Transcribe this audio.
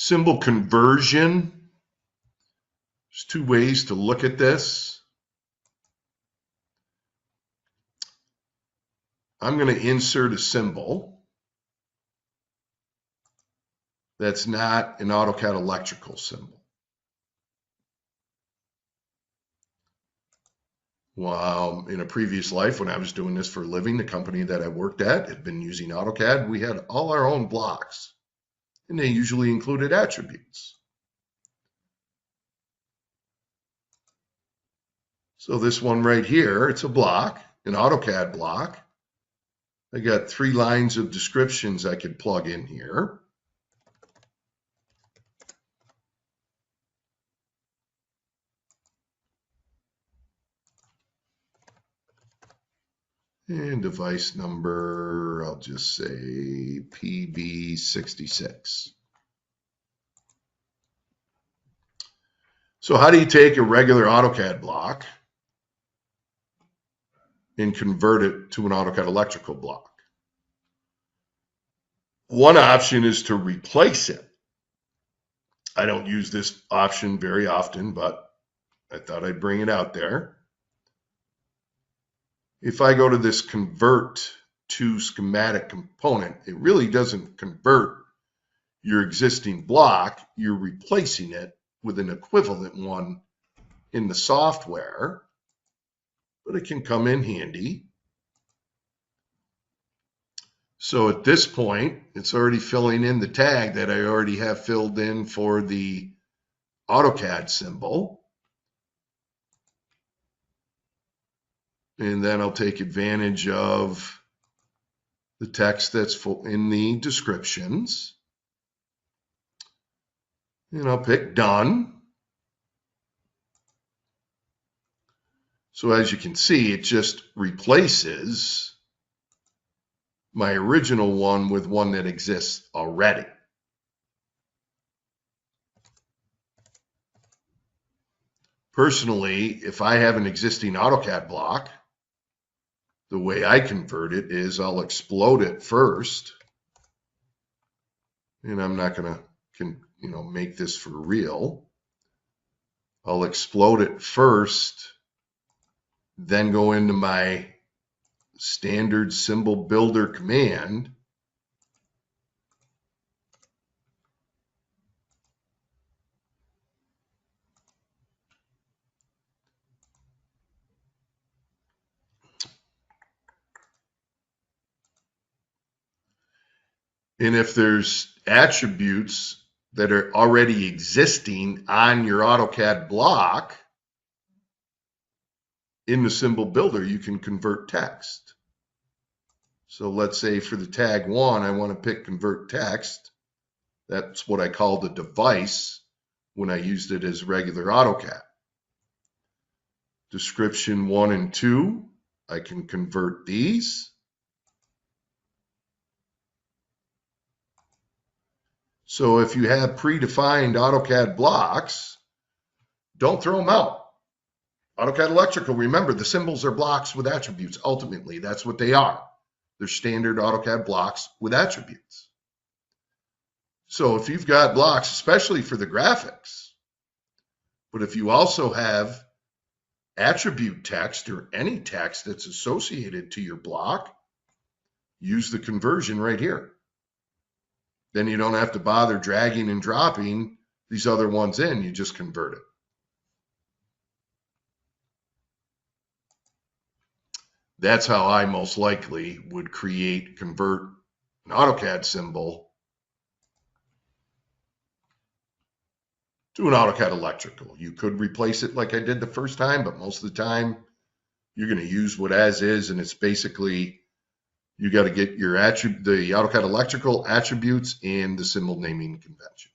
Symbol conversion. There's two ways to look at this. I'm going to insert a symbol that's not an AutoCAD Electrical symbol. Well, in a previous life, when I was doing this for a living, the company that I worked at had been using AutoCAD. We had all our own blocks, and they usually included attributes. So this one right here, it's a block, an AutoCAD block. I got 3 lines of descriptions I could plug in here. And device number, I'll just say PB66. So how do you take a regular AutoCAD block and convert it to an AutoCAD Electrical block? One option is to replace it. I don't use this option very often, but I thought I'd bring it out there. If I go to this convert to schematic component, it really doesn't convert your existing block. You're replacing it with an equivalent one in the software, but it can come in handy. So at this point, it's already filling in the tag that I already have filled in for the AutoCAD symbol. And then I'll take advantage of the text that's in the descriptions. And I'll pick done. So as you can see, it just replaces my original one with one that exists already. Personally, if I have an existing AutoCAD block, the way I convert it is I'll explode it first. And I'm not going to make this for real. I'll explode it first, then go into my standard symbol builder command. And if there's attributes that are already existing on your AutoCAD block in the symbol builder, you can convert text. So let's say for the tag 1, I want to pick convert text. That's what I call the device when I used it as regular AutoCAD. Description 1 and 2, I can convert these. So if you have predefined AutoCAD blocks, don't throw them out. AutoCAD Electrical, remember, the symbols are blocks with attributes. Ultimately, that's what they are. They're standard AutoCAD blocks with attributes. So if you've got blocks, especially for the graphics, but if you also have attribute text or any text that's associated to your block, use the conversion right here. Then you don't have to bother dragging and dropping these other ones in. You just convert it. That's how I most likely would convert an AutoCAD symbol to an AutoCAD Electrical. You could replace it like I did the first time, but most of the time you're going to use what as is, and it's basically you got to get your the AutoCAD Electrical attributes and the symbol naming convention.